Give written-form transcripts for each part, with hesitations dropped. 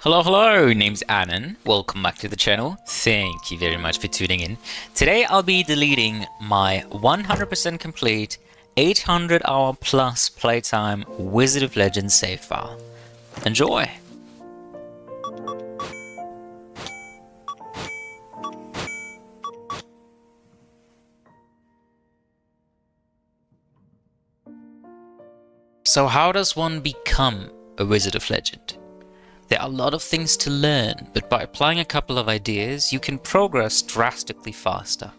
Hello, name's Anon. Welcome back to the channel. Thank you very much for tuning in. Today I'll be deleting my 100% complete 800 hour plus playtime Wizard of Legends save file. Enjoy! So how does one become a Wizard of Legend? There are a lot of things to learn, but by applying a couple of ideas, you can progress drastically faster.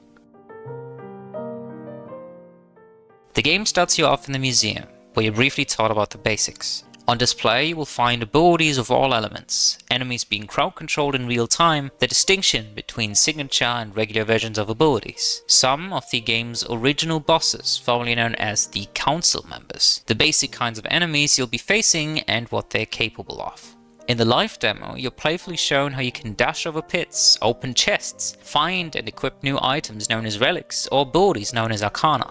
The game starts you off in the museum, where you're briefly taught about the basics. On display, you will find abilities of all elements, enemies being crowd controlled in real time, the distinction between signature and regular versions of abilities, some of the game's original bosses, formerly known as the council members, the basic kinds of enemies you'll be facing and what they're capable of. In the live demo, you're playfully shown how you can dash over pits, open chests, find and equip new items known as relics or abilities known as Arcana.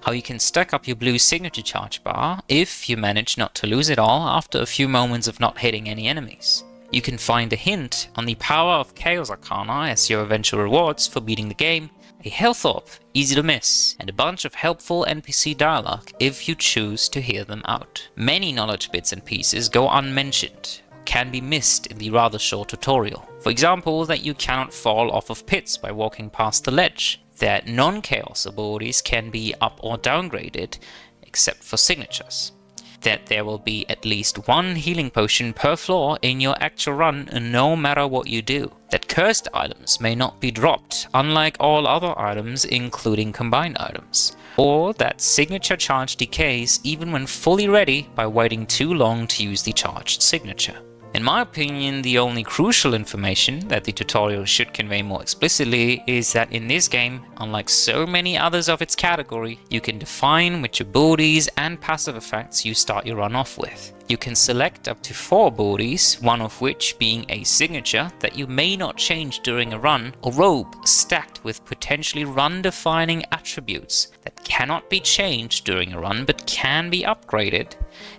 How you can stack up your blue signature charge bar if you manage not to lose it all after a few moments of not hitting any enemies. You can find a hint on the power of Chaos Arcana as your eventual rewards for beating the game, a health orb, easy to miss, and a bunch of helpful NPC dialogue if you choose to hear them out. Many knowledge bits and pieces go unmentioned, can be missed in the rather short tutorial. For example, that you cannot fall off of pits by walking past the ledge, that non-chaos abilities can be up or downgraded except for signatures, that there will be at least one healing potion per floor in your actual run no matter what you do, that cursed items may not be dropped unlike all other items including combined items, or that signature charge decays even when fully ready by waiting too long to use the charged signature. In my opinion, the only crucial information that the tutorial should convey more explicitly is that in this game, unlike so many others of its category, you can define which abilities and passive effects you start your run off with. You can select up to 4 abilities, one of which being a signature that you may not change during a run, a robe stacked with potentially run-defining attributes that cannot be changed during a run but can be upgraded,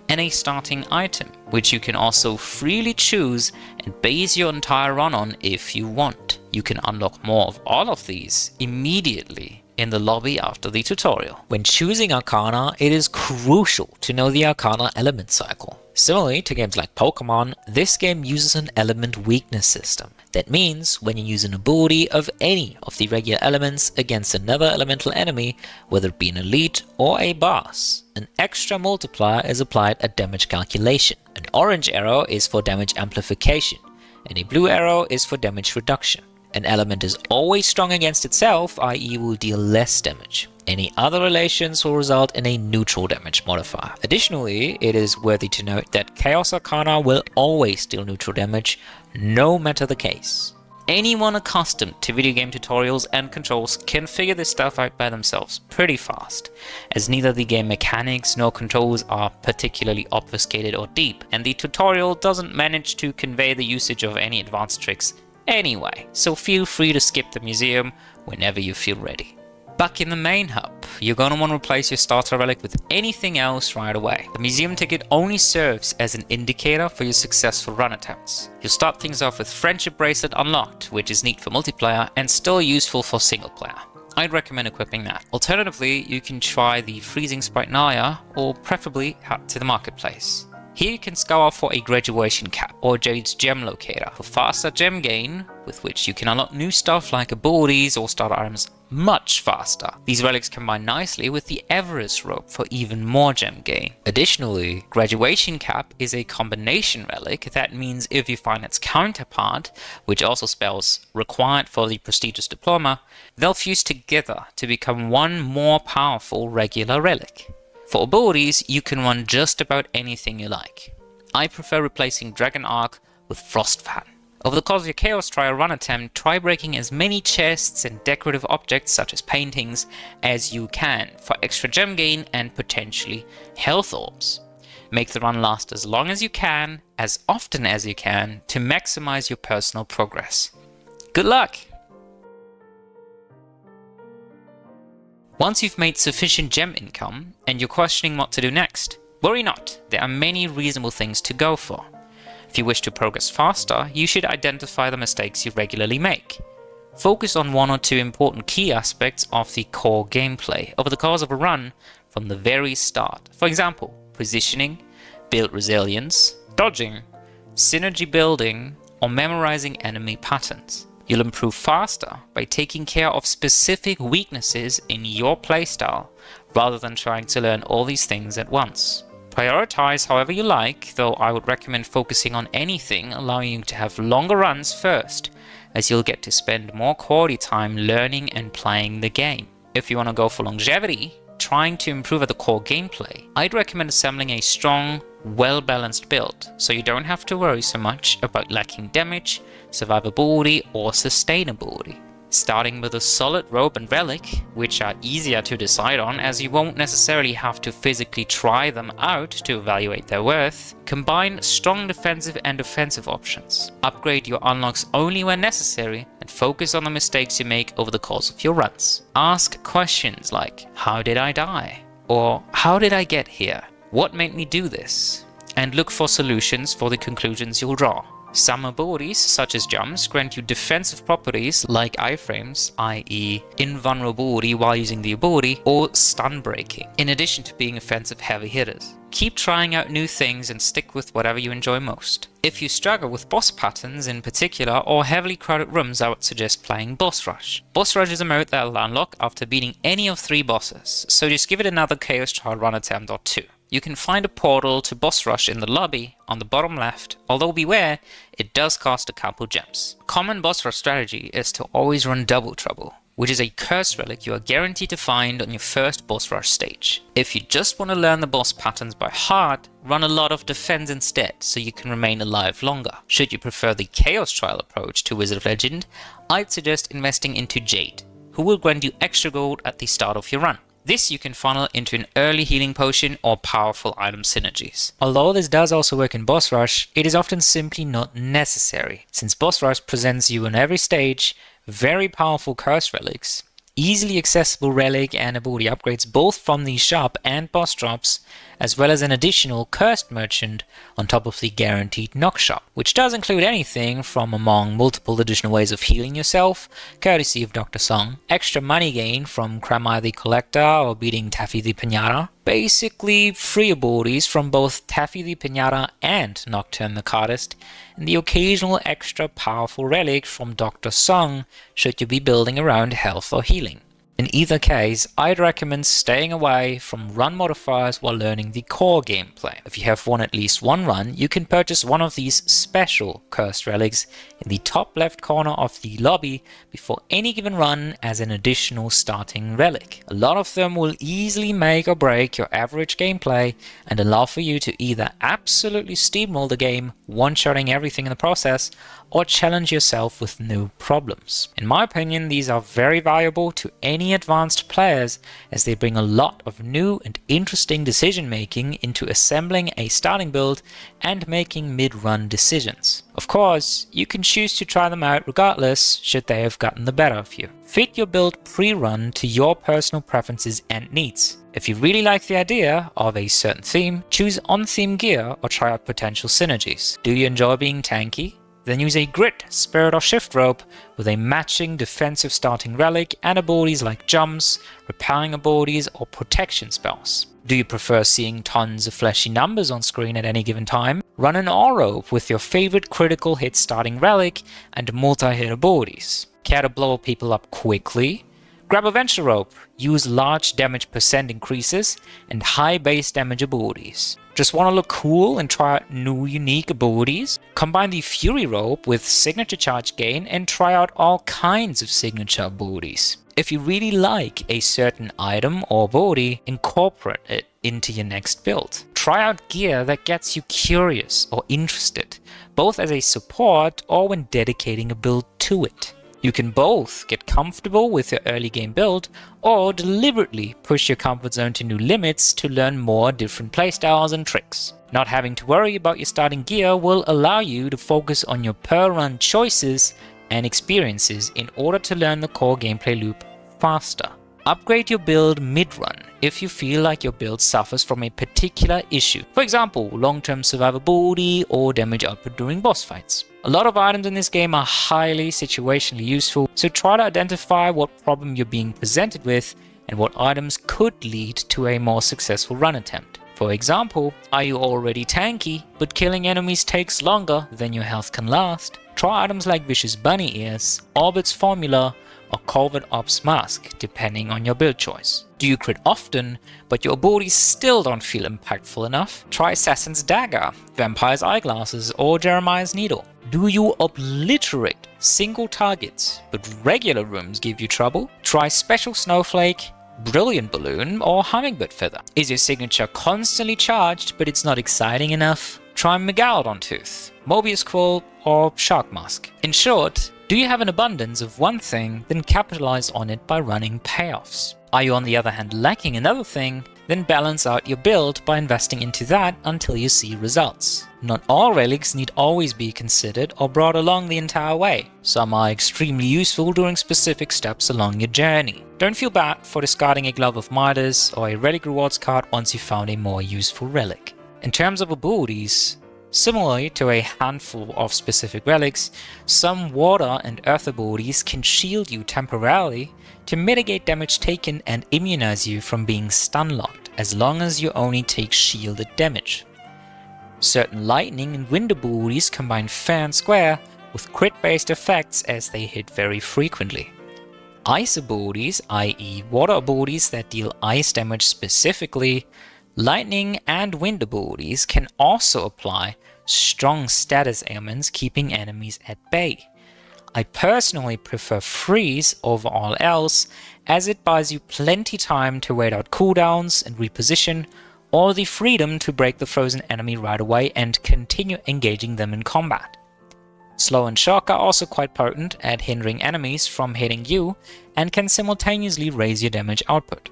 and a starting item, which you can also freely choose and base your entire run on if you want. You can unlock more of all of these immediately in the lobby after the tutorial. When choosing Arcana, it is crucial to know the Arcana element cycle. Similarly to games like Pokemon, this game uses an element weakness system. That means when you use an ability of any of the regular elements against another elemental enemy, whether it be an elite or a boss, an extra multiplier is applied at damage calculation. An orange arrow is for damage amplification, and a blue arrow is for damage reduction. An element is always strong against itself, i.e. will deal less damage. Any other relations will result in a neutral damage modifier. Additionally, it is worthy to note that Chaos Arcana will always deal neutral damage, no matter the case. Anyone accustomed to video game tutorials and controls can figure this stuff out by themselves pretty fast, as neither the game mechanics nor controls are particularly obfuscated or deep, and the tutorial doesn't manage to convey the usage of any advanced tricks anyway, so feel free to skip the museum whenever you feel ready. Back in the main hub, you're going to want to replace your starter relic with anything else right away. The museum ticket only serves as an indicator for your successful run attempts. You'll start things off with Friendship Bracelet unlocked, which is neat for multiplayer and still useful for single player. I'd recommend equipping that. Alternatively, you can try the Freezing Sprite Naya, or preferably head to the marketplace. Here you can scour for a graduation cap or Jade's gem locator for faster gem gain, with which you can unlock new stuff like abilities or starter items much faster. These relics combine nicely with the Everest rope for even more gem gain. Additionally, graduation cap is a combination relic. That means if you find its counterpart, which also spells required for the prestigious diploma, they'll fuse together to become one more powerful regular relic. For abilities, you can run just about anything you like. I prefer replacing Dragon Arc with Frost Fan. Over the course of your Chaos Trial run attempt, try breaking as many chests and decorative objects such as paintings as you can for extra gem gain and potentially health orbs. Make the run last as long as you can, as often as you can, to maximize your personal progress. Good luck! Once you've made sufficient gem income and you're questioning what to do next, worry not, there are many reasonable things to go for. If you wish to progress faster, you should identify the mistakes you regularly make. Focus on one or two important key aspects of the core gameplay over the course of a run from the very start. For example, positioning, build resilience, dodging, synergy building, or memorizing enemy patterns. You'll improve faster by taking care of specific weaknesses in your playstyle rather than trying to learn all these things at once. Prioritize however you like, though I would recommend focusing on anything allowing you to have longer runs first, as you'll get to spend more quality time learning and playing the game. If you want to go for longevity, trying to improve at the core gameplay, I'd recommend assembling a strong, well-balanced build, so you don't have to worry so much about lacking damage, survivability, or sustainability. Starting with a solid rope and relic, which are easier to decide on as you won't necessarily have to physically try them out to evaluate their worth. Combine strong defensive and offensive options. Upgrade your unlocks only when necessary and focus on the mistakes you make over the course of your runs. Ask questions like, how did I die? Or how did I get here? What made me do this? And look for solutions for the conclusions you'll draw. Some abilities, such as jumps, grant you defensive properties like iframes, i.e. invulnerability while using the ability, or stun breaking, in addition to being offensive heavy hitters. Keep trying out new things and stick with whatever you enjoy most. If you struggle with boss patterns in particular or heavily crowded rooms, I would suggest playing Boss Rush. Boss Rush is a mode that will unlock after beating any of 3 bosses, so just give it another Chaos Trial run attempt or 2. You can find a portal to Boss Rush in the lobby on the bottom left, although beware, it does cost a couple gems. Common Boss Rush strategy is to always run Double Trouble, which is a cursed relic you are guaranteed to find on your first Boss Rush stage. If you just want to learn the boss patterns by heart, run a lot of defense instead so you can remain alive longer. Should you prefer the Chaos Trial approach to Wizard of Legend, I'd suggest investing into Jade, who will grant you extra gold at the start of your run. This you can funnel into an early healing potion or powerful item synergies. Although this does also work in Boss Rush, it is often simply not necessary, since Boss Rush presents you on every stage very powerful curse relics, easily accessible relic and ability upgrades both from the shop and boss drops, as well as an additional cursed merchant on top of the guaranteed knock shop, which does include anything from among multiple additional ways of healing yourself, courtesy of Dr. Song, extra money gain from Cramai the Collector or beating Taffy the Pinata, basically free abilities from both Taffy the Pinata and Nocturne the Cardist, and the occasional extra powerful relic from Dr. Song should you be building around health or healing. In either case, I'd recommend staying away from run modifiers while learning the core gameplay. If you have won at least one run, you can purchase one of these special cursed relics in the top left corner of the lobby before any given run as an additional starting relic. A lot of them will easily make or break your average gameplay and allow for you to either absolutely steamroll the game, one-shotting everything in the process, or challenge yourself with new problems. In my opinion, these are very valuable to any advanced players as they bring a lot of new and interesting decision making into assembling a starting build and making mid-run decisions. Of course, you can choose to try them out regardless should they have gotten the better of you. Fit your build pre-run to your personal preferences and needs. If you really like the idea of a certain theme, choose on-theme gear or try out potential synergies. Do you enjoy being tanky? Then use a Grit, Spirit or Shift rope with a matching defensive starting relic and abilities like jumps, repelling abilities or protection spells. Do you prefer seeing tons of fleshy numbers on screen at any given time? Run an R rope with your favorite critical hit starting relic and multi-hit abilities. Care to blow people up quickly? Grab a Venture rope, use large damage percent increases and high base damage abilities. Just want to look cool and try out new unique abilities? Combine the Fury rope with signature charge gain and try out all kinds of signature abilities. If you really like a certain item or ability, incorporate it into your next build. Try out gear that gets you curious or interested, both as a support or when dedicating a build to it. You can both get comfortable with your early game build or deliberately push your comfort zone to new limits to learn more different playstyles and tricks. Not having to worry about your starting gear will allow you to focus on your per run choices and experiences in order to learn the core gameplay loop faster. Upgrade your build mid-run if you feel like your build suffers from a particular issue. For example, long-term survivability or damage output during boss fights. A lot of items in this game are highly situationally useful, so try to identify what problem you're being presented with and what items could lead to a more successful run attempt. For example, are you already tanky, but killing enemies takes longer than your health can last? Try items like Vicious Bunny Ears, Orbit's Formula, or Covert Ops Mask, depending on your build choice. Do you crit often, but your abilities still don't feel impactful enough? Try Assassin's Dagger, Vampire's Eyeglasses, or Jeremiah's Needle. Do you obliterate single targets, but regular rooms give you trouble? Try Special Snowflake, Brilliant Balloon, or Hummingbird Feather. Is your signature constantly charged, but it's not exciting enough? Try Megalodon Tooth, Mobius Quill, or Shark Mask. In short, do you have an abundance of one thing, then capitalize on it by running payoffs? Are you on the other hand lacking another thing, then balance out your build by investing into that until you see results. Not all relics need always be considered or brought along the entire way. Some are extremely useful during specific steps along your journey. Don't feel bad for discarding a Glove of Midas or a Relic Rewards card once you found a more useful relic. In terms of abilities, similarly to a handful of specific relics, some water and earth abilities can shield you temporarily to mitigate damage taken and immunize you from being stun-locked, as long as you only take shielded damage. Certain lightning and wind abilities combine fair and square with crit-based effects as they hit very frequently. Ice abilities, i.e. water abilities that deal ice damage specifically, lightning and wind abilities can also apply strong status ailments keeping enemies at bay. I personally prefer freeze over all else, as it buys you plenty time to wait out cooldowns and reposition, or the freedom to break the frozen enemy right away and continue engaging them in combat. Slow and shock are also quite potent at hindering enemies from hitting you and can simultaneously raise your damage output.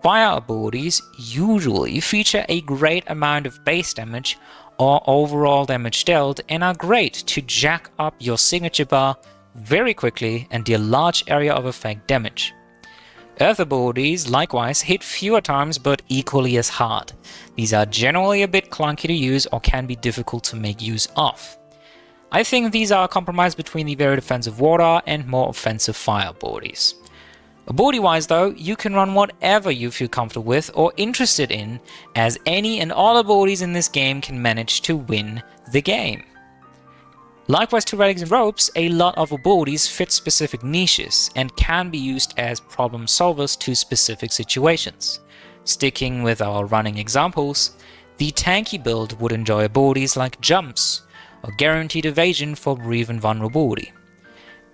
Fire abilities usually feature a great amount of base damage or overall damage dealt and are great to jack up your signature bar very quickly and deal large area of effect damage. Earth abilities likewise hit fewer times but equally as hard. These are generally a bit clunky to use or can be difficult to make use of. I think these are a compromise between the very defensive water and more offensive fire abilities. Ability-wise though, you can run whatever you feel comfortable with or interested in, as any and all abilities in this game can manage to win the game. Likewise to relics and ropes, a lot of abilities fit specific niches and can be used as problem solvers to specific situations. Sticking with our running examples, the tanky build would enjoy abilities like jumps or guaranteed evasion for brief and vulnerability.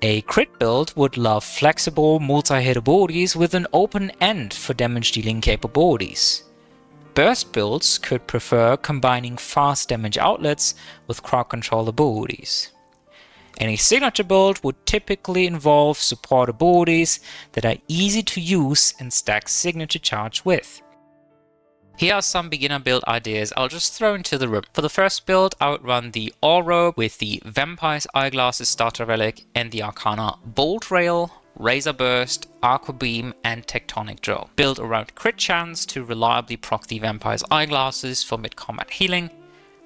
A crit build would love flexible multi-hit abilities with an open end for damage dealing capabilities. Burst builds could prefer combining fast damage outlets with crowd control abilities. And a signature build would typically involve support abilities that are easy to use and stack signature charge with. Here are some beginner build ideas I'll just throw into the room. For the first build, I would run the All Robe with the Vampire's Eyeglasses starter relic and the Arcana Bolt Rail, Razor Burst, Aqua Beam, and Tectonic Drill. Build around crit chance to reliably proc the Vampire's Eyeglasses for mid-combat healing.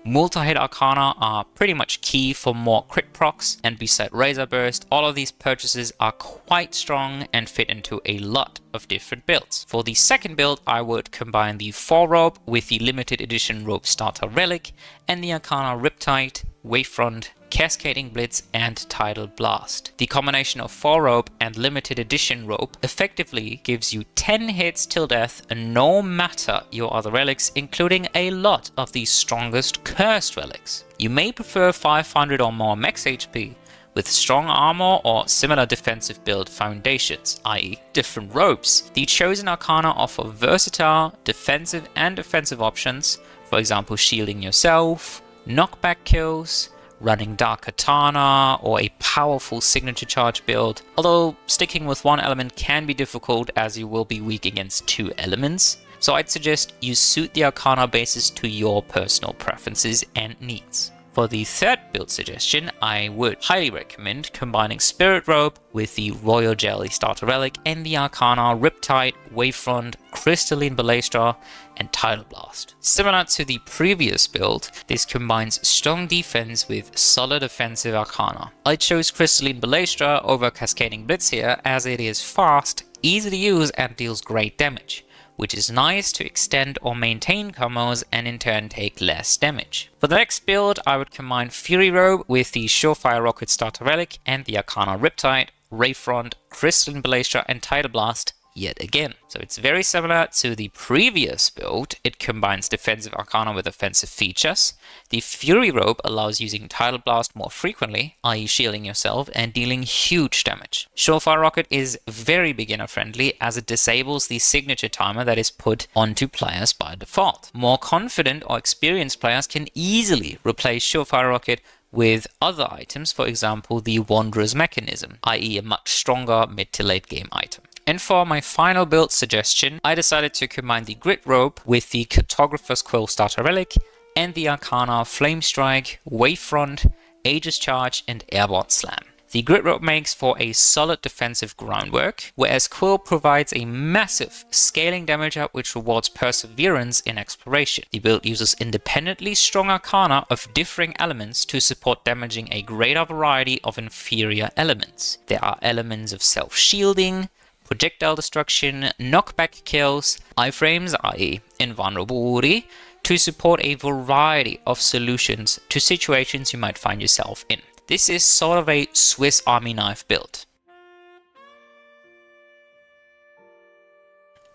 Multi-hit Arcana are pretty much key for more crit procs, and beside Razor Burst, all of these purchases are quite strong and fit into a lot of different builds. For the second build, I would combine the Fall Rope with the limited edition Rope Starter Relic and the Arcana Riptide, Wavefront, Cascading Blitz, and Tidal Blast. The combination of 4 Rope and limited edition Rope effectively gives you 10 hits till death, no matter your other relics, including a lot of the strongest cursed relics. You may prefer 500 or more max HP with strong armor or similar defensive build foundations, i.e. different ropes. The chosen Arcana offer versatile defensive and offensive options, for example shielding yourself, knockback kills, running Dark Katana, or a powerful signature charge build, although sticking with one element can be difficult as you will be weak against 2 elements, so I'd suggest you suit the Arcana bases to your personal preferences and needs. For the third build suggestion, I would highly recommend combining Spirit Robe with the Royal Jelly Starter Relic and the Arcana Riptide, Wavefront, Crystalline Ballista, and Tidal Blast. Similar to the previous build, this combines strong defense with solid offensive Arcana. I chose Crystalline Ballista over Cascading Blitz here as it is fast, easy to use, and deals great damage, which is nice to extend or maintain combos and in turn take less damage. For the next build, I would combine Fury Robe with the Surefire Rocket Starter Relic and the Arcana Riptide, Rayfront, Crystalline Ballista, and Tidal Blast yet again. So it's very similar to the previous build. It combines defensive Arcana with offensive features. The Fury Robe allows using Tidal Blast more frequently, i.e. shielding yourself and dealing huge damage. Surefire Rocket is very beginner friendly as it disables the signature timer that is put onto players by default. More confident or experienced players can easily replace Surefire Rocket with other items, for example the Wanderer's Mechanism, i.e. a much stronger mid to late game item. And for my final build suggestion, I decided to combine the Grit Robe with the Cartographer's Quill Starter Relic and the Arcana Flame Strike, Wavefront, Aegis Charge, and Airborne Slam. The Grit Robe makes for a solid defensive groundwork, whereas Quill provides a massive scaling damage up which rewards perseverance in exploration. The build uses independently strong Arcana of differing elements to support damaging a greater variety of inferior elements. There are elements of self-shielding, projectile destruction, knockback kills, iframes, i.e. invulnerability, to support a variety of solutions to situations you might find yourself in. This is sort of a Swiss Army knife build.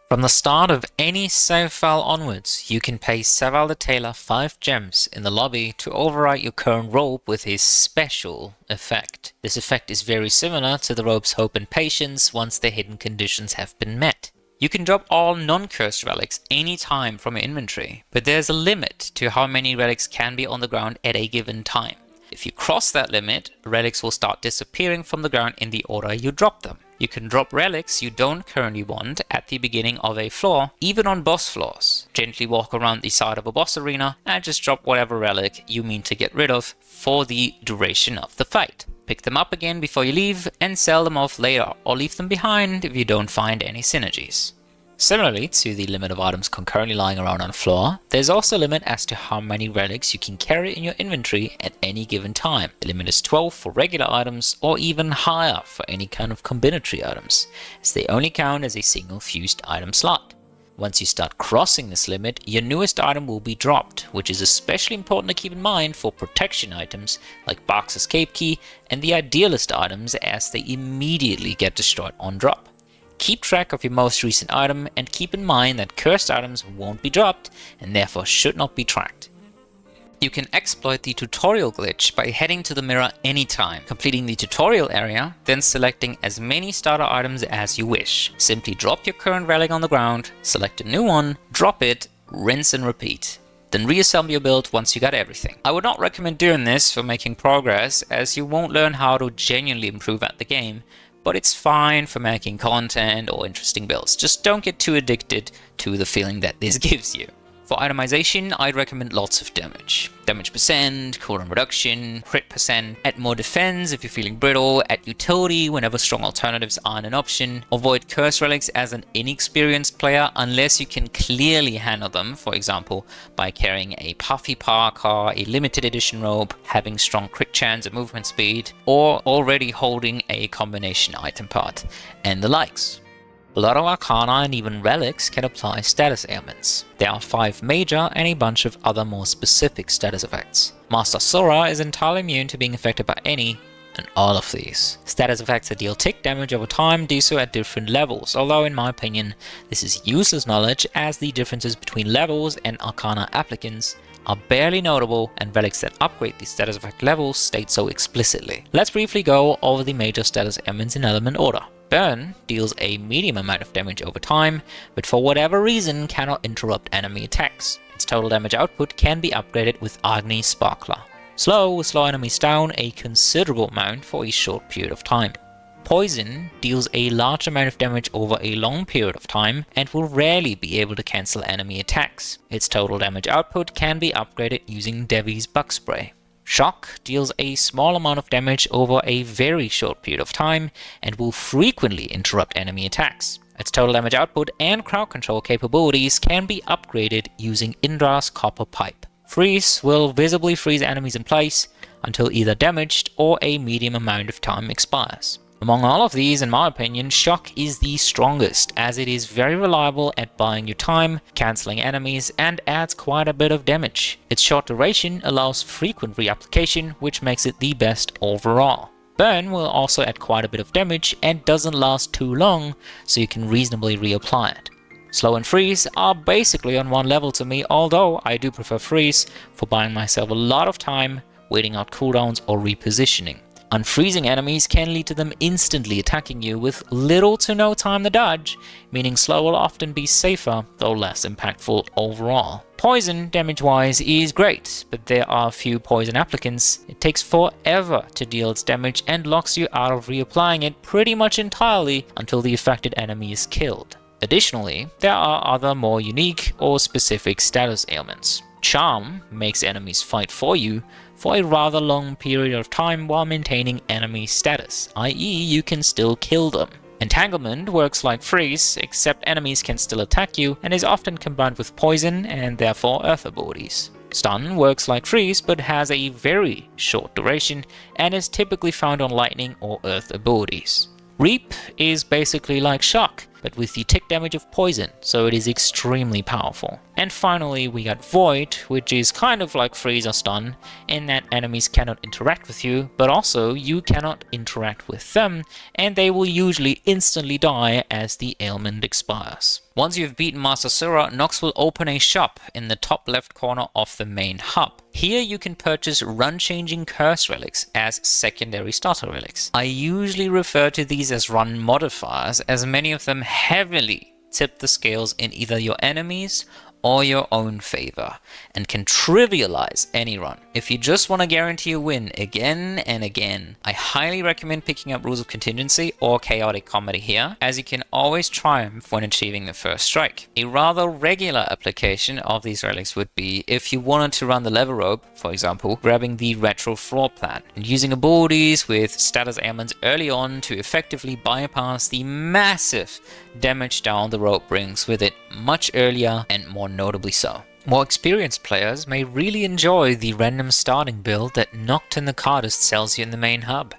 From the start of any save file onwards, you can pay Saval the Tailor 5 gems in the lobby to overwrite your current robe with his special effect. This effect is very similar to the robe's Hope and Patience once the hidden conditions have been met. You can drop all non-cursed relics anytime from your inventory, but there's a limit to how many relics can be on the ground at a given time. If you cross that limit, relics will start disappearing from the ground in the order you drop them. You can drop relics you don't currently want at the beginning of a floor, even on boss floors. Gently walk around the side of a boss arena and just drop whatever relic you mean to get rid of for the duration of the fight. Pick them up again before you leave and sell them off later, or leave them behind if you don't find any synergies. Similarly to the limit of items concurrently lying around on the floor, there's also a limit as to how many relics you can carry in your inventory at any given time. The limit is 12 for regular items or even higher for any kind of combinatory items, as they only count as a single fused item slot. Once you start crossing this limit, your newest item will be dropped, which is especially important to keep in mind for protection items like Bach's Escape Key and the Idealist items, as they immediately get destroyed on drop. Keep track of your most recent item and keep in mind that cursed items won't be dropped and therefore should not be tracked. You can exploit the tutorial glitch by heading to the mirror anytime, completing the tutorial area, then selecting as many starter items as you wish. Simply drop your current relic on the ground, select a new one, drop it, rinse and repeat. Then reassemble your build once you got everything. I would not recommend doing this for making progress, as you won't learn how to genuinely improve at the game, but it's fine for making content or interesting builds. Just don't get too addicted to the feeling that this gives you. For itemization, I'd recommend lots of damage. Damage percent, cooldown reduction, crit percent. Add more defense if you're feeling brittle. Add utility whenever strong alternatives aren't an option. Avoid curse relics as an inexperienced player unless you can clearly handle them, for example, by carrying a puffy parka, a limited edition robe, having strong crit chance and movement speed, or already holding a combination item part, and the likes. A lot of Arcana and even Relics can apply status ailments. There are 5 major and a bunch of other more specific status effects. Master Sora is entirely immune to being affected by any and all of these. Status effects that deal tick damage over time do so at different levels, although in my opinion this is useless knowledge, as the differences between levels and Arcana applicants are barely notable, and relics that upgrade these status effect levels state so explicitly. Let's briefly go over the major status ailments in element order. Burn deals a medium amount of damage over time, but for whatever reason cannot interrupt enemy attacks. Its total damage output can be upgraded with Agni Sparkler. Slow will slow enemies down a considerable amount for a short period of time. Poison deals a large amount of damage over a long period of time and will rarely be able to cancel enemy attacks. Its total damage output can be upgraded using Devi's Bug Spray. Shock deals a small amount of damage over a very short period of time and will frequently interrupt enemy attacks. Its total damage output and crowd control capabilities can be upgraded using Indra's copper pipe. Freeze will visibly freeze enemies in place until either damaged or a medium amount of time expires. Among all of these, in my opinion, Shock is the strongest, as it is very reliable at buying you time, cancelling enemies, and adds quite a bit of damage. Its short duration allows frequent reapplication, which makes it the best overall. Burn will also add quite a bit of damage and doesn't last too long, so you can reasonably reapply it. Slow and Freeze are basically on one level to me, although I do prefer Freeze for buying myself a lot of time, waiting out cooldowns or repositioning. Unfreezing enemies can lead to them instantly attacking you with little to no time to dodge, meaning Slow will often be safer, though less impactful overall. Poison, damage-wise, is great, but there are few poison applicants. It takes forever to deal its damage and locks you out of reapplying it pretty much entirely until the affected enemy is killed. Additionally, there are other more unique or specific status ailments. Charm makes enemies fight for you for a rather long period of time while maintaining enemy status, i.e. you can still kill them. Entanglement works like Freeze, except enemies can still attack you and is often combined with Poison and therefore Earth abilities. Stun works like Freeze but has a very short duration and is typically found on Lightning or Earth abilities. Reap is basically like Shock, but with the tick damage of Poison, so it is extremely powerful. And finally we got Void, which is kind of like Freeze or Stun, in that enemies cannot interact with you, but also you cannot interact with them, and they will usually instantly die as the ailment expires. Once you've beaten Master Sura, Nox will open a shop in the top left corner of the main hub. Here you can purchase run-changing curse relics as secondary starter relics. I usually refer to these as run modifiers, as many of them heavily tip the scales in either your enemies or your own favor, and can trivialize any run. If you just want to guarantee a win again and again, I highly recommend picking up Rules of Contingency or Chaotic Comedy here, as you can always triumph when achieving the first strike. A rather regular application of these relics would be if you wanted to run the lever rope, for example, grabbing the retro floor plan and using abilities with status ailments early on to effectively bypass the massive damage down the rope brings with it much earlier and more notably so. More experienced players may really enjoy the random starting build that Nocturne the Cardist sells you in the main hub.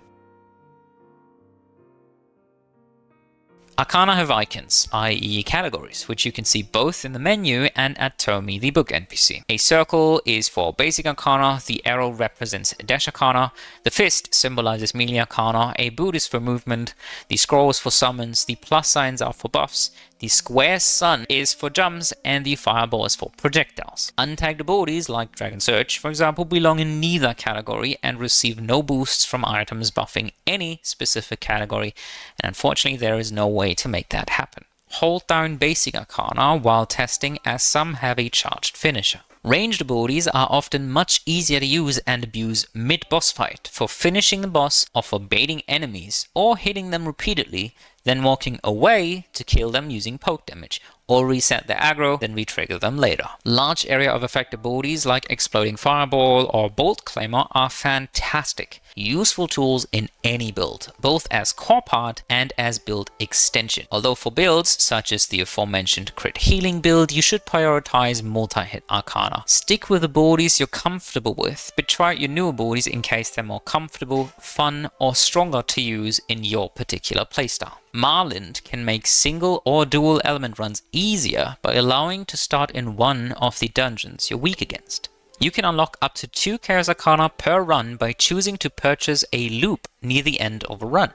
Arcana have icons, i.e. categories, which you can see both in the menu and at Tomi, the book NPC. A circle is for basic Arcana, the arrow represents dash Arcana, the fist symbolizes melee Arcana, a boot is for movement, the scroll is for summons, the plus signs are for buffs, the square sun is for jumps, and the fireball is for projectiles. Untagged abilities like Dragon Surge, for example, belong in neither category and receive no boosts from items buffing any specific category, and unfortunately there is no way to make that happen. Hold down basic Arcana while testing, as some have a charged finisher. Ranged abilities are often much easier to use and abuse mid-boss fight for finishing the boss or for baiting enemies or hitting them repeatedly, then walking away to kill them using poke damage, or reset the aggro, then re-trigger them later. Large area of effect abilities like Exploding Fireball or Bolt Claimer are fantastic, useful tools in any build, both as core part and as build extension. Although for builds such as the aforementioned crit healing build, you should prioritize multi-hit Arcana. Stick with abilities you're comfortable with, but try out your new abilities in case they're more comfortable, fun, or stronger to use in your particular playstyle. Marlind can make single or dual element runs easier by allowing to start in one of the dungeons you're weak against. You can unlock up to 2 Chaos Arcana per run by choosing to purchase a loop near the end of a run.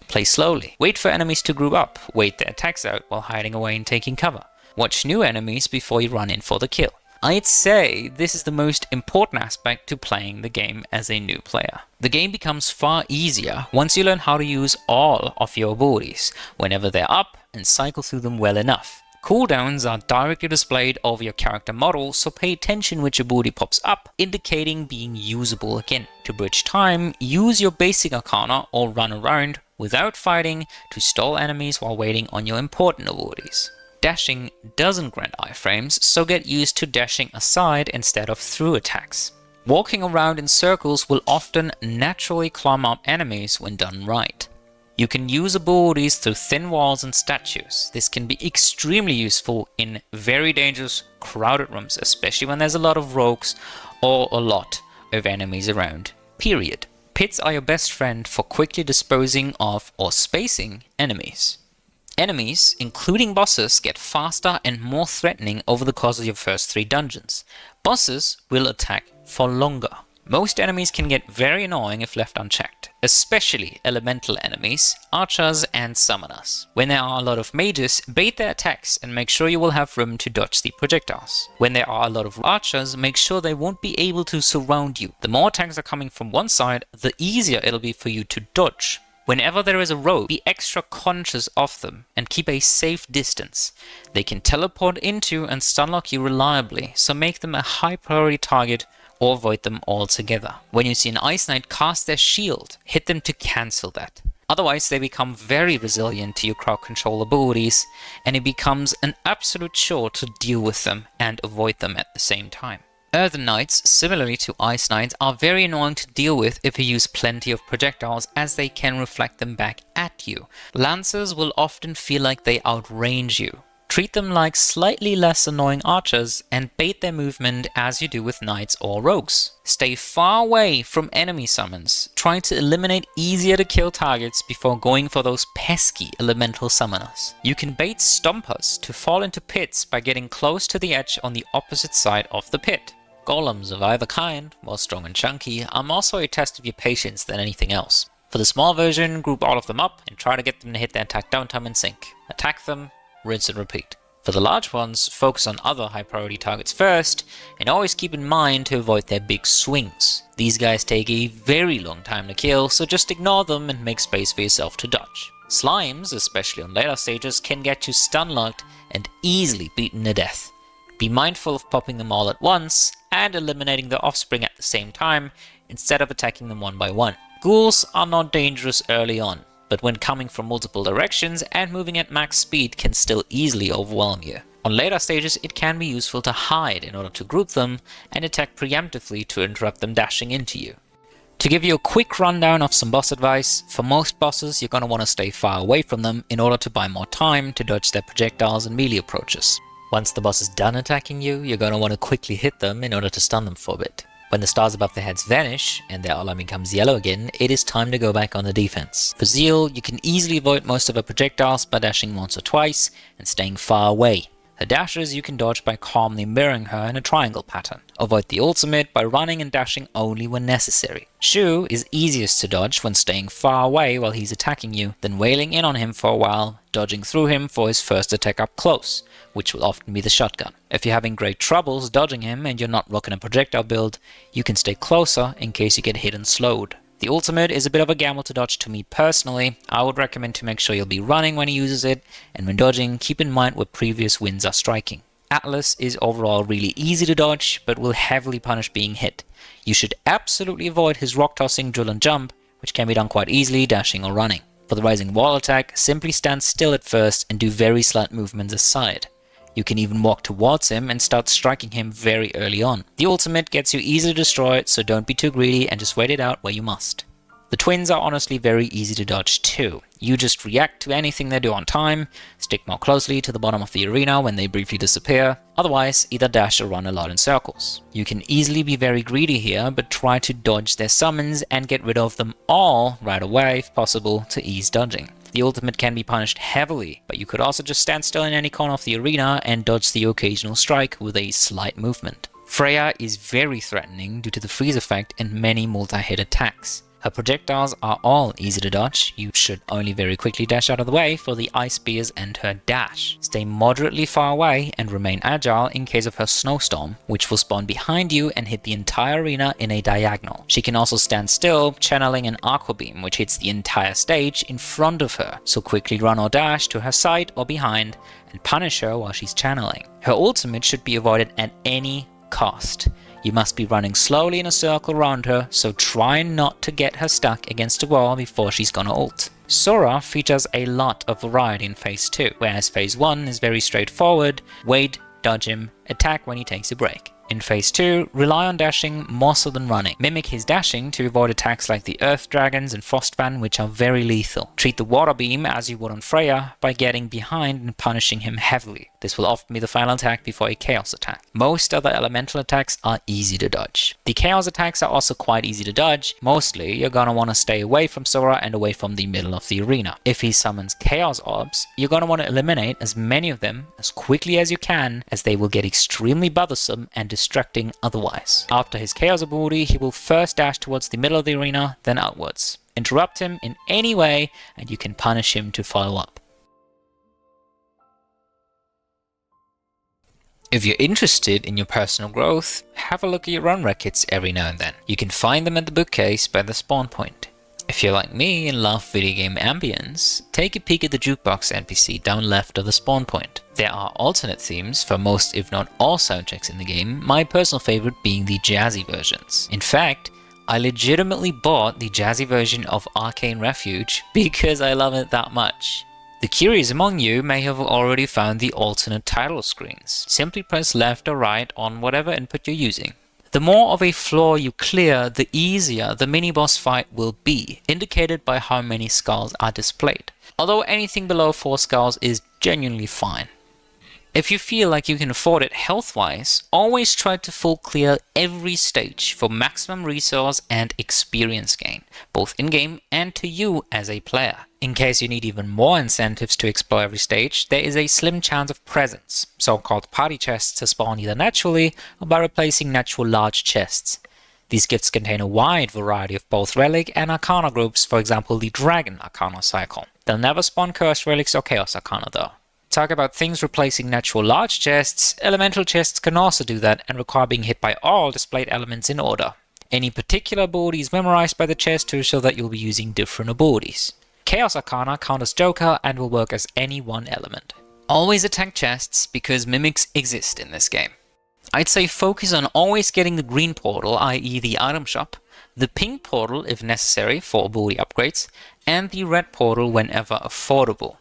Play slowly. Wait for enemies to group up, wait their attacks out while hiding away and taking cover. Watch new enemies before you run in for the kill. I'd say this is the most important aspect to playing the game as a new player. The game becomes far easier once you learn how to use all of your abilities, whenever they're up, and cycle through them well enough. Cooldowns are directly displayed over your character model, so pay attention which ability pops up, indicating being usable again. To bridge time, use your basic Arcana or run around without fighting to stall enemies while waiting on your important abilities. Dashing doesn't grant iframes, so get used to dashing aside instead of through attacks. Walking around in circles will often naturally climb up enemies when done right. You can use abilities through thin walls and statues. This can be extremely useful in very dangerous, crowded rooms, especially when there's a lot of rogues or a lot of enemies around, period. Pits are your best friend for quickly disposing of or spacing enemies. Enemies, including bosses, get faster and more threatening over the course of your first 3 dungeons. Bosses will attack for longer. Most enemies can get very annoying if left unchecked, especially elemental enemies, archers and summoners. When there are a lot of mages, bait their attacks and make sure you will have room to dodge the projectiles. When there are a lot of archers, make sure they won't be able to surround you. The more attacks are coming from one side, the easier it'll be for you to dodge. Whenever there is a rogue, be extra conscious of them and keep a safe distance. They can teleport into and stunlock you reliably, so make them a high priority target or avoid them altogether. When you see an Ice Knight cast their shield, hit them to cancel that. Otherwise they become very resilient to your crowd control abilities, and it becomes an absolute chore to deal with them and avoid them at the same time. Earthen Knights, similarly to Ice Knights, are very annoying to deal with if you use plenty of projectiles, as they can reflect them back at you. Lancers will often feel like they outrange you. Treat them like slightly less annoying archers and bait their movement as you do with knights or rogues. Stay far away from enemy summons, trying to eliminate easier to kill targets before going for those pesky elemental summoners. You can bait stompers to fall into pits by getting close to the edge on the opposite side of the pit. Golems of either kind, while strong and chunky, are more so a test of your patience than anything else. For the small version, group all of them up and try to get them to hit their attack downtime and sink. Attack them, rinse and repeat. For the large ones, focus on other high priority targets first, and always keep in mind to avoid their big swings. These guys take a very long time to kill, so just ignore them and make space for yourself to dodge. Slimes, especially on later stages, can get you stun locked and easily beaten to death. Be mindful of popping them all at once and eliminating their offspring at the same time instead of attacking them one by one. Ghouls are not dangerous early on, but when coming from multiple directions and moving at max speed can still easily overwhelm you. On later stages, it can be useful to hide in order to group them and attack preemptively to interrupt them dashing into you. To give you a quick rundown of some boss advice, for most bosses you're going to want to stay far away from them in order to buy more time to dodge their projectiles and melee approaches. Once the boss is done attacking you, you're going to want to quickly hit them in order to stun them for a bit. When the stars above their heads vanish and their outline becomes yellow again, it is time to go back on the defense. For Zeal, you can easily avoid most of her projectiles by dashing once or twice and staying far away. Her dashes you can dodge by calmly mirroring her in a triangle pattern. Avoid the ultimate by running and dashing only when necessary. Shu is easiest to dodge when staying far away while he's attacking you, then wailing in on him for a while, dodging through him for his first attack up close, which will often be the shotgun. If you're having great troubles dodging him and you're not rocking a projectile build, you can stay closer in case you get hit and slowed. The ultimate is a bit of a gamble to dodge to me personally. I would recommend to make sure you'll be running when he uses it, and when dodging, keep in mind what previous winds are striking. Atlas is overall really easy to dodge, but will heavily punish being hit. You should absolutely avoid his rock tossing drill and jump, which can be done quite easily dashing or running. For the rising wall attack, simply stand still at first and do very slight movements aside. You can even walk towards him and start striking him very early on. The ultimate gets you easily destroyed, so don't be too greedy and just wait it out where you must. The twins are honestly very easy to dodge too. You just react to anything they do on time, stick more closely to the bottom of the arena when they briefly disappear, otherwise either dash or run a lot in circles. You can easily be very greedy here, but try to dodge their summons and get rid of them all right away if possible to ease dodging. The ultimate can be punished heavily, but you could also just stand still in any corner of the arena and dodge the occasional strike with a slight movement. Freya is very threatening due to the freeze effect and many multi-hit attacks. Her projectiles are all easy to dodge. You should only very quickly dash out of the way for the ice spears and her dash. Stay moderately far away and remain agile in case of her snowstorm, which will spawn behind you and hit the entire arena in a diagonal. She can also stand still, channeling an aqua beam, which hits the entire stage in front of her, so quickly run or dash to her side or behind and punish her while she's channeling. Her ultimate should be avoided at any cost. You must be running slowly in a circle around her, so try not to get her stuck against a wall before she's gonna ult. Sora features a lot of variety in Phase 2, whereas Phase 1 is very straightforward: wait, dodge him, attack when he takes a break. In Phase 2, rely on dashing more so than running. Mimic his dashing to avoid attacks like the Earth Dragons and Frostvan, which are very lethal. Treat the Water Beam as you would on Freya by getting behind and punishing him heavily. This will often be the final attack before a Chaos attack. Most other elemental attacks are easy to dodge. The Chaos attacks are also quite easy to dodge. Mostly, you're gonna want to stay away from Sora and away from the middle of the arena. If he summons Chaos Orbs, you're gonna want to eliminate as many of them as quickly as you can, as they will get extremely bothersome and distracting otherwise. After his Chaos ability, he will first dash towards the middle of the arena, then outwards. Interrupt him in any way, and you can punish him to follow up. If you're interested in your personal growth, have a look at your run records every now and then. You can find them at the bookcase by the spawn point. If you're like me and love video game ambience, take a peek at the jukebox NPC down left of the spawn point. There are alternate themes for most if not all soundtracks in the game, my personal favorite being the jazzy versions. In fact, I legitimately bought the jazzy version of Arcane Refuge because I love it that much. The curious among you may have already found the alternate title screens. Simply press left or right on whatever input you're using. The more of a floor you clear, the easier the mini-boss fight will be, indicated by how many skulls are displayed. Although anything below 4 skulls is genuinely fine. If you feel like you can afford it health-wise, always try to full clear every stage for maximum resource and experience gain, both in-game and to you as a player. In case you need even more incentives to explore every stage, there is a slim chance of presents, so-called party chests, to spawn either naturally or by replacing natural large chests. These gifts contain a wide variety of both Relic and Arcana groups, for example the Dragon Arcana cycle. They'll never spawn Cursed Relics or Chaos Arcana though. Talk about things replacing natural large chests, elemental chests can also do that and require being hit by all displayed elements in order. Any particular ability is memorized by the chest to show that you'll be using different abilities. Chaos Arcana count as Joker and will work as any one element. Always attack chests because mimics exist in this game. I'd say focus on always getting the green portal, i.e. the item shop, the pink portal if necessary for ability upgrades, and the red portal whenever affordable.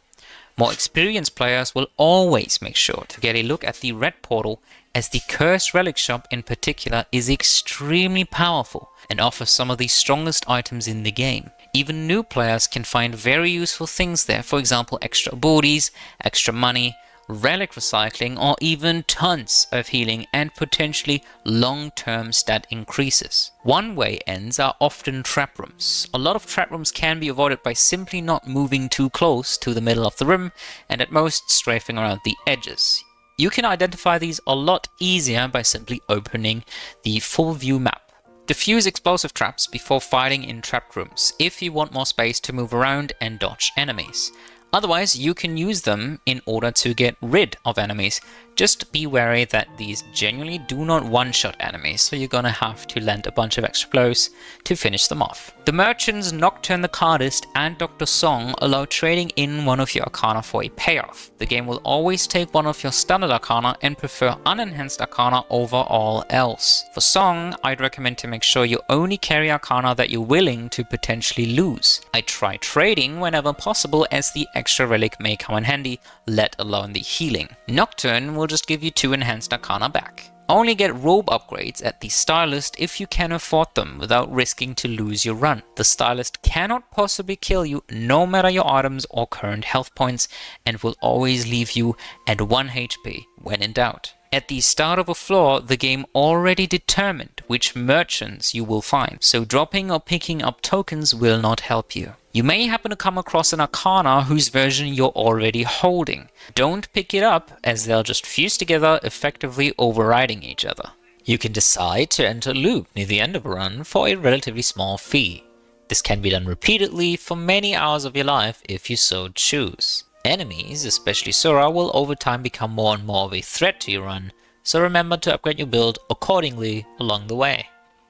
More experienced players will always make sure to get a look at the red portal, as the Cursed Relic shop in particular is extremely powerful and offers some of the strongest items in the game. Even new players can find very useful things there, for example extra abilities, extra money, relic recycling, or even tons of healing and potentially long-term stat increases. One-way ends are often trap rooms. A lot of trap rooms can be avoided by simply not moving too close to the middle of the room and at most strafing around the edges. You can identify these a lot easier by simply opening the full view map. Defuse explosive traps before fighting in trap rooms if you want more space to move around and dodge enemies. Otherwise, you can use them in order to get rid of enemies. Just be wary that these genuinely do not one-shot enemies, so you're gonna have to land a bunch of extra blows to finish them off. The merchants Nocturne the Cardist and Dr. Song allow trading in one of your Arcana for a payoff. The game will always take one of your standard Arcana and prefer unenhanced Arcana over all else. For Song, I'd recommend to make sure you only carry Arcana that you're willing to potentially lose. I try trading whenever possible, as the extra relic may come in handy, let alone the healing. Nocturne will just give you 2 enhanced Arcana back. Only get robe upgrades at the Stylist if you can afford them without risking to lose your run. The Stylist cannot possibly kill you no matter your items or current health points, and will always leave you at 1 HP when in doubt. At the start of a floor, the game already determined which merchants you will find, so dropping or picking up tokens will not help you. You may happen to come across an Arcana whose version you're already holding. Don't pick it up, as they'll just fuse together, effectively overriding each other. You can decide to enter a loop near the end of a run for a relatively small fee. This can be done repeatedly for many hours of your life if you so choose. Enemies, especially Sora, will over time become more and more of a threat to your run, so remember to upgrade your build accordingly along the way.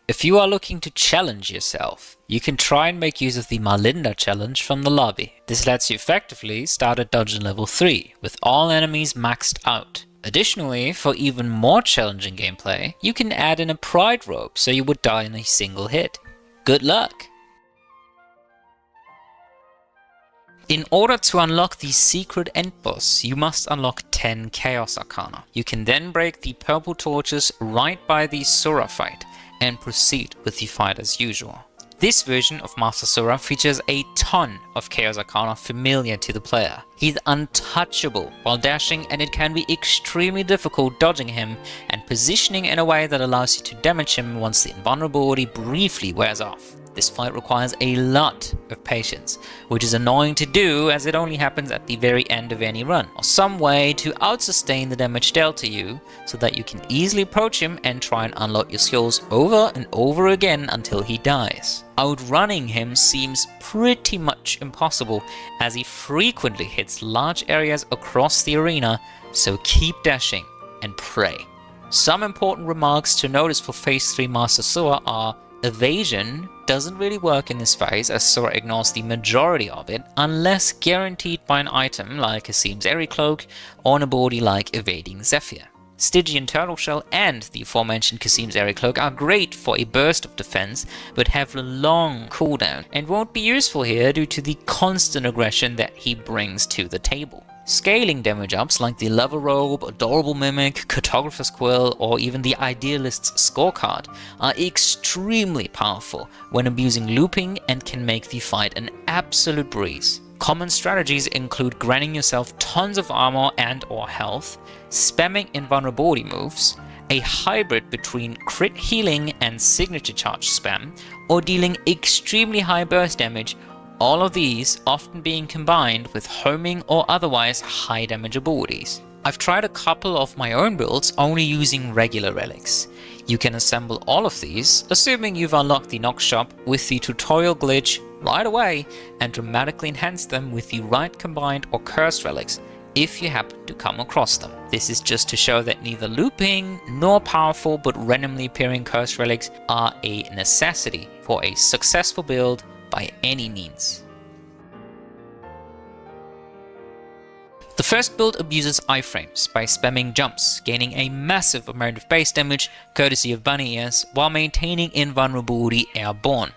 If you are looking to challenge yourself, you can try and make use of the Malinda challenge from the lobby. This lets you effectively start at dungeon level 3, with all enemies maxed out. Additionally, for even more challenging gameplay, you can add in a pride rope so you would die in a single hit. Good luck! In order to unlock the secret end boss, you must unlock 10 Chaos Arcana. You can then break the purple torches right by the Sura fight and proceed with the fight as usual. This version of Master Sura features a ton of Chaos Arcana familiar to the player. He's untouchable while dashing, and it can be extremely difficult dodging him and positioning in a way that allows you to damage him once the invulnerability briefly wears off. This fight requires a lot of patience, which is annoying to do as it only happens at the very end of any run, or some way to outsustain the damage dealt to you so that you can easily approach him and try and unlock your skills over and over again until he dies. Outrunning him seems pretty much impossible as he frequently hits large areas across the arena, so keep dashing and pray. Some important remarks to notice for Phase 3 Master Sura are: evasion doesn't really work in this phase as Sura ignores the majority of it unless guaranteed by an item like Kasim's Airy Cloak or an ability like Evading Zephyr. Stygian Turtle Shell and the aforementioned Kasim's Airy Cloak are great for a burst of defense but have a long cooldown and won't be useful here due to the constant aggression that he brings to the table. Scaling damage ups like the Lover Robe, Adorable Mimic, Cartographer's Quill, or even the Idealist's Scorecard are extremely powerful when abusing looping and can make the fight an absolute breeze. Common strategies include granting yourself tons of armor and or health, spamming invulnerability moves, a hybrid between crit healing and signature charge spam, or dealing extremely high burst damage, all of these often being combined with homing or otherwise high damage abilities. I've tried a couple of my own builds only using regular relics. You can assemble all of these, assuming you've unlocked the Nox shop with the tutorial glitch right away, and dramatically enhance them with the right combined or cursed relics if you happen to come across them. This is just to show that neither looping nor powerful but randomly appearing cursed relics are a necessity for a successful build by any means. The first build abuses iframes by spamming jumps, gaining a massive amount of base damage courtesy of bunny ears while maintaining invulnerability airborne.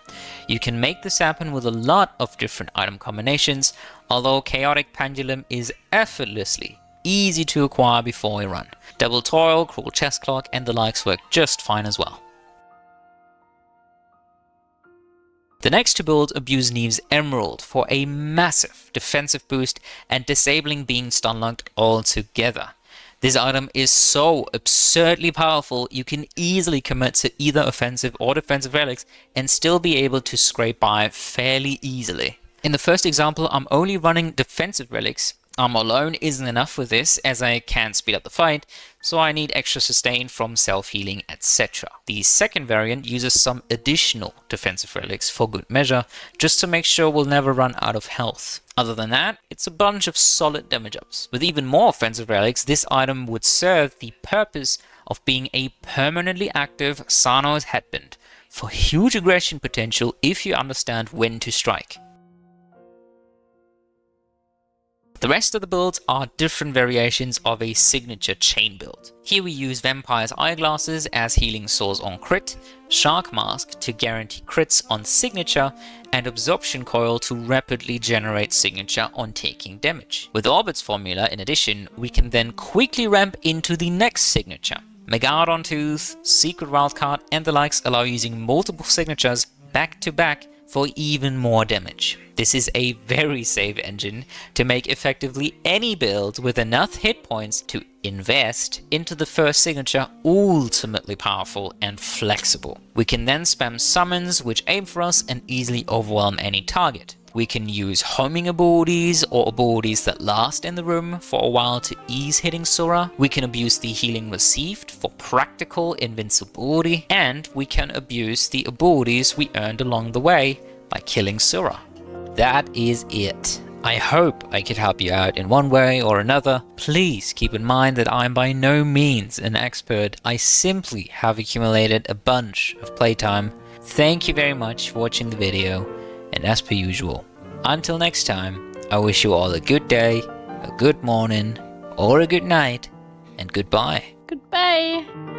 You can make this happen with a lot of different item combinations, although Chaotic Pendulum is effortlessly easy to acquire before a run. Double Toil, Cruel Chest Clock and the likes work just fine as well. The next two builds abuse Neve's Emerald for a massive defensive boost and disabling being stun-locked altogether. This item is so absurdly powerful you can easily commit to either offensive or defensive relics and still be able to scrape by fairly easily. In the first example, I'm only running defensive relics. Armor alone isn't enough with this as I can't speed up the fight, so I need extra sustain from self-healing, etc. The second variant uses some additional defensive relics for good measure, just to make sure we'll never run out of health. Other than that, it's a bunch of solid damage ups. With even more offensive relics, this item would serve the purpose of being a permanently active Sano's headband for huge aggression potential if you understand when to strike. The rest of the builds are different variations of a signature chain build. Here we use Vampire's Eyeglasses as healing source on crit, Shark Mask to guarantee crits on signature, and Absorption Coil to rapidly generate signature on taking damage. With Orbit's formula in addition, we can then quickly ramp into the next signature. Megalodon Tooth, Secret Wildcard and the likes allow using multiple signatures back to back for even more damage. This is a very safe engine to make effectively any build with enough hit points to invest into the first signature ultimately powerful and flexible. We can then spam summons which aim for us and easily overwhelm any target. We can use homing abilities or abilities that last in the room for a while to ease hitting Sura. We can abuse the healing received for practical invincibility, and we can abuse the abilities we earned along the way by killing Sura. That is it. I hope I could help you out in one way or another. Please keep in mind that I'm by no means an expert. I simply have accumulated a bunch of playtime. Thank you very much for watching the video, and as per usual, until next time, I wish you all a good day, a good morning, or a good night, and goodbye. Goodbye.